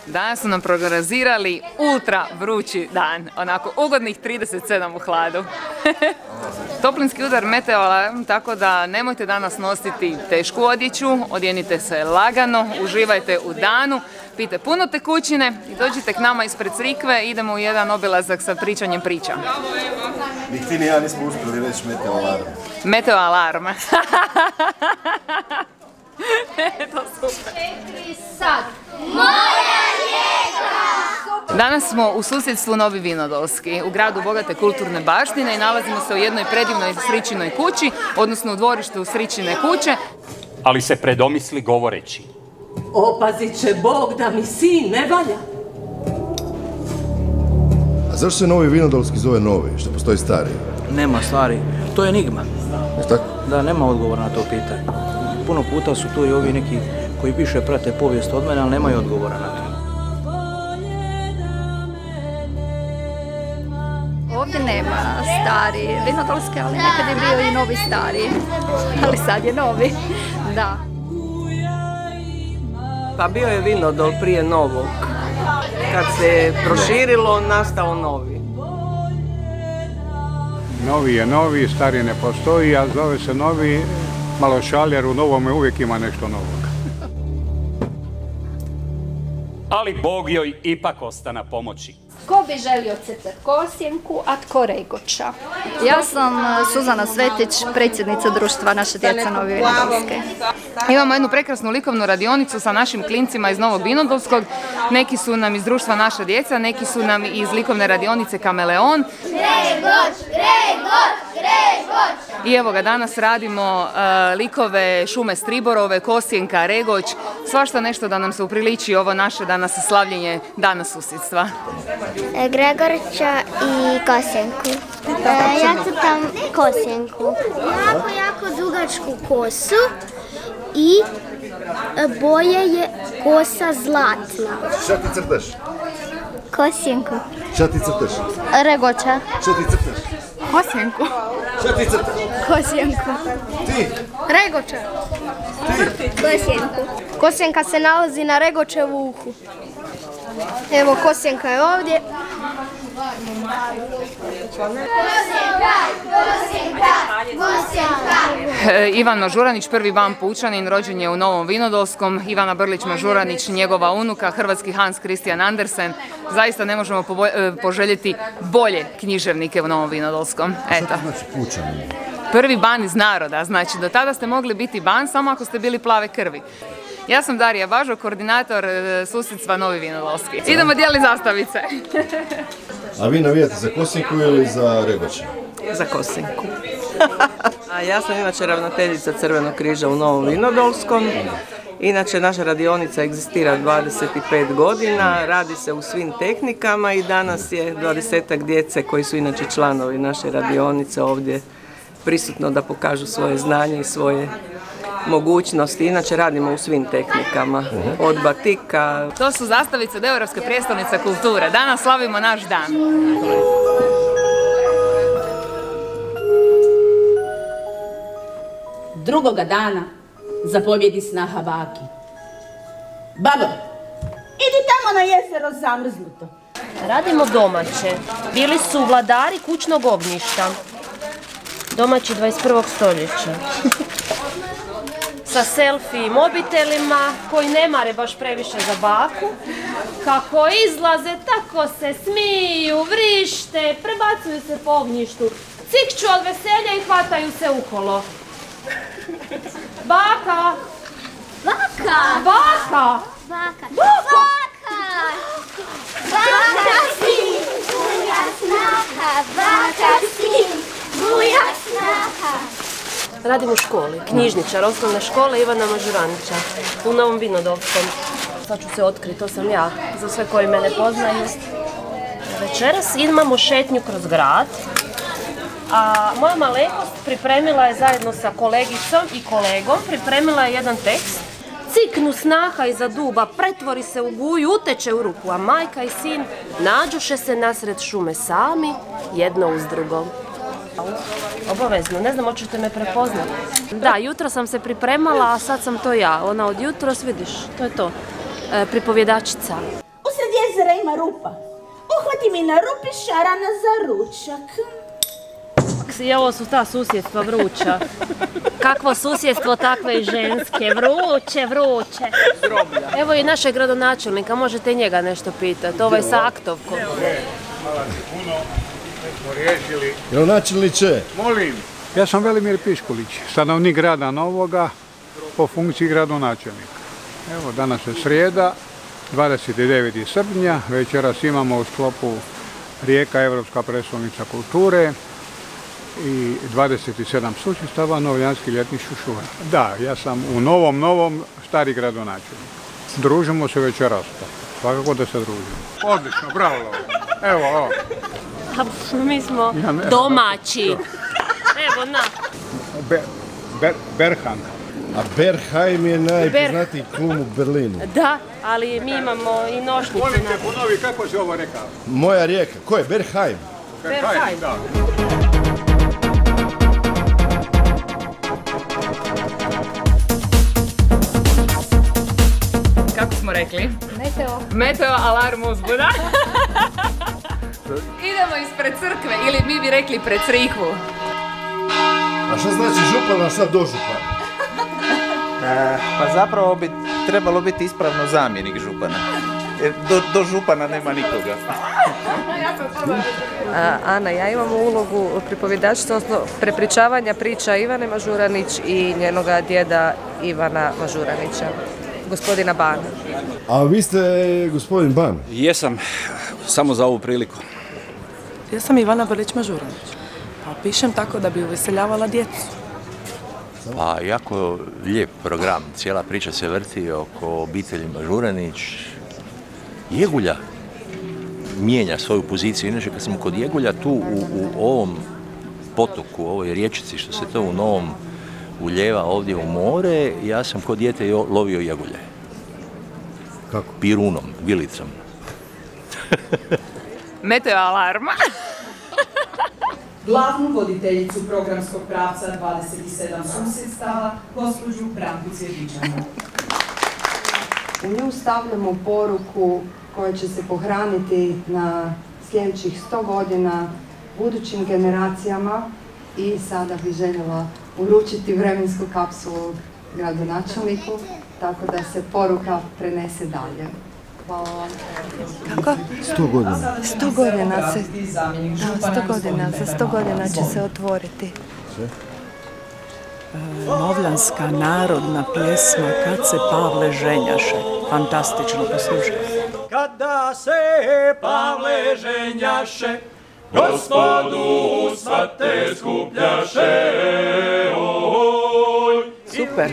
Danas su nam prognozirali ultra vrući dan, onako ugodnih 37 u hladu. Toplinski udar meteoalarm, tako da nemojte danas nositi tešku odjeću, odjenite se lagano, uživajte u danu, pijte puno tekućine i dođite k nama ispred crikve, idemo u jedan obilazak sa pričanjem priča. Ni ti ni ja nismo uspjeli reći meteoalarm. Meteoalarm. To super. Sad. Moja rijeka! Danas smo u susjedstvu Novi Vinodolski, u gradu bogate kulturne baštine i nalazimo se u jednoj predivnoj Sričinoj kući, odnosno u dvorištu Sričine kuće. Ali se predomisli govoreći: opazit će Bog da mi sin ne valja. A zašto se Novi Vinodolski zove Novi, što postoji stari? Nema stari, to je enigma. Je tako? Da, nema odgovora na to pitanje. Puno puta su tu i ovi neki koji više prate povijest od mene, ali nemaju odgovora na to. Ovdje nema stari Vinodolski, ali nekad je bio i novi stari. Ali sad je novi, da. Pa bio je Vinodol prije novog. Kad se proširilo, nastao novi. Novi je novi, stari ne postoji, a zove se novi, malo šal jer u novome uvijek ima nešto novog. ali Bog joj ipak ostana pomoći. Ko bi želio cecat Kosjenku, a tko Regoča? Ja sam Suzana Svetić, predsjednica društva Naša djeca Novi Vinodolske. Imamo jednu prekrasnu likovnu radionicu sa našim klincima iz Novog Vinodolskog. Neki su nam iz društva Naša djeca, neki su nam iz likovne radionice Kameleon. Regoč, Regoč, Regoč! I evo ga, danas radimo likove Šume Striborove, Kosjenka, Regoč, svašta nešto da nam se upriliči ovo naše danas slavljenje Dana susjedstva. Gregorića i Kosjenku. Ja crtam Kosjenku. Jako dugačku kosu i boje je kosa zlatna. Šta ti crtaš? Kosjenku. Šta ti crtaš? Regoča. Šta ti crtaš? Kosjenku. Šta ti crtaš? Kosjenku. Ti? Regoča. Ti? Kosjenku. Kosjenka se nalazi na Regočevu uhu. Evo, Kosjenka je ovdje. Ivan Mažuranić, prvi ban Pučanin, rođen je u Novom Vinodolskom. Ivana Brlić Mažuranić, njegova unuka, hrvatski Hans Christian Andersen. Zaista ne možemo poželjeti bolje književnike u Novom Vinodolskom. Eto. Šta to znači Pučanin? Prvi ban iz naroda, znači do tada ste mogli biti ban samo ako ste bili plave krvi. Ja sam Darija Bažo, koordinator susjedstva Novi Vinodolski. Idemo dijeliti zastavice. A vi navijate za Kosjenku ili za Regoča? Za Kosjenku. A ja sam inače ravnateljica Crvenog križa u Novom Vinodolskom. Inače, naša radionica egzistira 25 godina, radi se u svim tehnikama i danas je 20-ak djece koji su inače članovi naše radionice ovdje prisutno da pokažu svoje znanje i svoje mogućnosti. Inače radimo u svim tehnikama, od batika. To su zastavice od Europske prijestolnice kulture. Danas slavimo naš dan. Drugoga dana zapovjedi snaha baki: babo, idi tamo na jezero zamrznuto. Radimo domaće. Bili su vladari kućnog ognjišta. Domaći 21. stoljeća. Sa selfie mobitelima koji ne mare baš previše za baku. Kako izlaze, tako se smiju, vrište, prebacuju se po ognjištu. Cikću od veselja i hvataju se ukolo. Baka! Baka! Baka! Baka! Baka! Baka sin, buja snaha! Baka sin, buja snaha! Radim u školi, knjižničar osnovne škole Ivana Mažuranića u Novom Vinodolskom. Sad ću se otkriti, to sam ja, za sve koji me ne poznaju. Večeras imamo šetnju kroz grad, a moja malenkost pripremila je zajedno sa kolegicom i kolegom, pripremila je jedan tekst. Ciknu snaha iza duba, pretvori se u guju, uteče u ruku, a majka i sin nađuše se nasred šume sami, jedno uz drugo. Obavezno, ne znam hoćete me prepoznati. Da, jutro sam se pripremala, a sad sam to ja. Ona od jutros, vidiš, to je to. Pripovjedačica. jezera ima rupa. Uhvati mi na rupi šarana za ručak. I ovo su ta susjedstva vruća. Kakvo susjedstvo, takve i ženske. Vruće, vruće. Evo i našeg gradonačelnika, možete i njega nešto pitati. Ovo je sa aktovkom. Hvala puno. Smo riješili. Gradonačelniče. Molim. Ja sam Velimir Piškulić, stanovnik grada Novoga po funkciji gradonačelnika. Evo, danas je srijeda, 29. srpnja. Večeras imamo u sklopu Rijeka Europska prijestolnica kulture i 27 sučestava Novljanski ljetni šušura. Da, ja sam u novom stari gradonačelnik. Družimo se večeras. Svakako da se družimo. Odlično, bravo. Evo, ovo. Mi smo domaći. Evo, na. Berghain. A Berghain je najpoznatiji klub u Berlinu. Da, ali mi imamo i nošnice. Volite ponovi, kako si ovo rekao? Moja rijeka. Ko je? Berghain. Berghain, da. Kako smo rekli? Meteo. Meteo alarm uzbuda. Idemo ispred crkve, ili mi bi rekli pred crikvu. A što znači župan, a šta dožupan? Pa zapravo bi trebalo biti ispravno zamjenik župana. Jer do župana nema nikoga. Ana, ja imam ulogu pripovjedačice, odnosno prepričavanja priča Ivane Mažuranić i njenoga djeda Ivana Mažuranića, gospodina Bana. A vi ste gospodin Ban? Jesam, samo za ovu priliku. Ja sam Ivana Brlić Mažuranić, pa pišem tako da bi uveseljavala djecu. Pa jako lijep program, cijela priča se vrti oko obitelji Mažuranić. Jegulja mijenja svoju poziciju, inače kad sam kod Jegulja tu u ovom potoku, ovoj riječici što se to u Novom uljeva ovdje u more, ja sam kod dijete lovio jegulje. Kako? Pirunom, vilicom. Meteo alarma. Glavnu voditeljicu programskog pravca 27 susjedstava, gospođu Branku Cvjetićanu. U nju stavljamo poruku koja će se pohraniti na sljedećih 100 godina budućim generacijama i sada bi željela uručiti vremensku kapsulu gradonačelniku, tako da se poruka prenese dalje. Hvala vam. Kako? 100 godina. 100 godina se... Da, 100 godina. Za 100 godina će se otvoriti. Novljanska narodna pjesma Kad se Pavle ženjaše. Fantastično, poslušajte. Kada se Pavle ženjaše, Gospodu svate skupljaše. Super.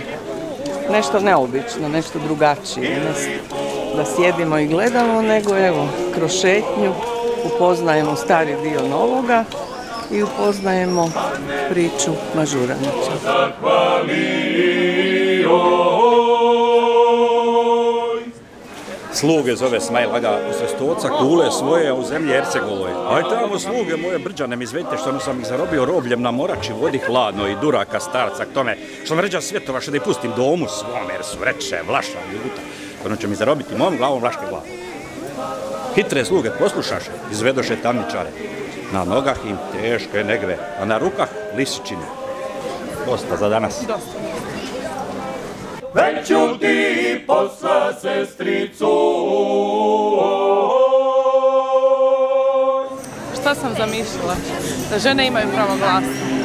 Nešto neobično, nešto drugačije. Ne da sjedimo i gledamo, nego evo, kroz šetnju upoznajemo stari dio Novoga i upoznajemo priču Mažuranića. Sluge zove Smajl Aga u Srestoca, kule svoje, a u zemlji Ercegovoj. Aj tamo sluge moje brđane mi izvedite što sam ih zarobio robljem na morači, vodi hladno i duraka starca k tome, što me ređa svjetova što da ih pustim domu svom, jer su reče, vlaša, ljubuta. Ono će mi zarobiti mom glavom vlaške glavu. Hitre sluge poslušaše, izvedoše tamničare. Na nogah im teške negve, a na rukah lisičine. Dosta za danas. Već ću ti posla sestricu. Šta sam zamišljala? Da žene imaju pravo glasa.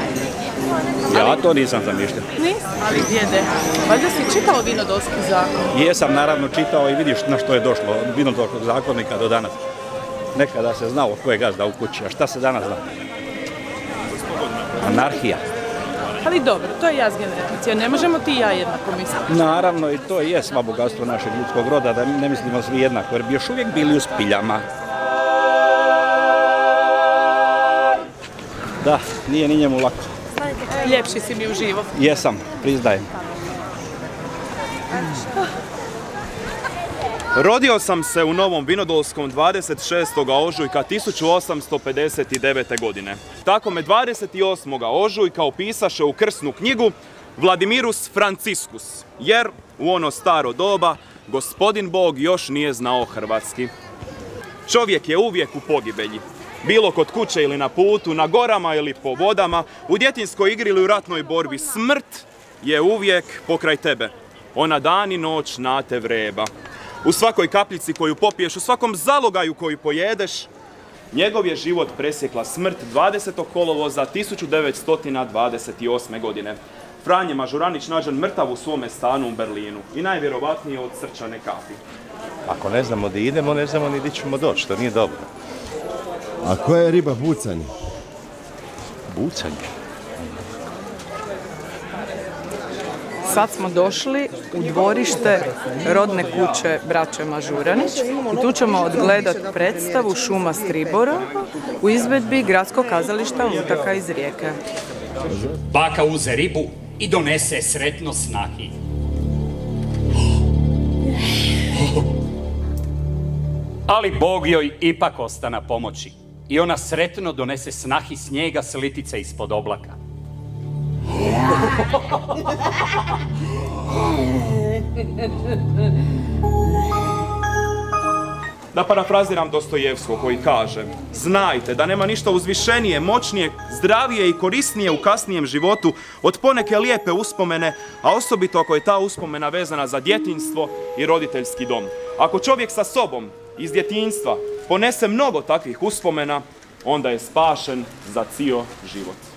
Ja to nisam zamišljao. Nisam, ali djede. Valjda si čitao Vinodolski zakon? Jesam naravno čitao i vidiš na što je došlo od Vinodolskog zakonika do danas. Nekada se znalo ko je gazda u kući, a šta se danas zna? Anarhija. Ali dobro, to je jaz generacija, ne možemo ti i ja jednako misliti. Naravno i to je sva bogatstvo našeg ljudskog roda, da ne mislimo svi jednako, jer bi još uvijek bili u spiljama. Da, nije ni njemu lako. Ljepši si mi uživo. Jesam, priznajem. Rodio sam se u Novom Vinodolskom 26. ožujka 1859. godine. Tako me 28. ožujka upisaše u krsnu knjigu Vladimirus Franciscus, jer u ono staro doba gospodin Bog još nije znao hrvatski. Čovjek je uvijek u pogibelji. Bilo kod kuće ili na putu, na gorama ili po vodama, u djetinjskoj igri ili u ratnoj borbi. Smrt je uvijek pokraj tebe. Ona dan i noć na te vreba. U svakoj kapljici koju popiješ, u svakom zalogaju koju pojedeš, njegov je život presjekla smrt 20. kolovoza 1928. godine. Franje Mažuranić nađen mrtav u svome stanu u Berlinu i najvjerovatnije od srčane kapi. Ako ne znamo di idemo, ne znamo ni di ćemo doći, to nije dobro. A koja je riba bucanje? Bucanje? Sad smo došli u dvorište rodne kuće braće Mažuranić i tu ćemo odgledati predstavu Šuma Stribora u izvedbi Gradskog kazališta Lutaka iz Rijeke. Baka uze ribu i donese sretno snahi. Ali Bog joj ipak ostana pomoći i ona sretno donese snahi snijega s litice ispod oblaka. Da parafraziram Dostojevskog koji kaže: znajte da nema ništa uzvišenije, moćnije, zdravije i korisnije u kasnijem životu od poneke lijepe uspomene, a osobito ako je ta uspomena vezana za djetinjstvo i roditeljski dom. Ako čovjek sa sobom iz djetinjstva ponese mnogo takvih uspomena, onda je spašen za cijel život.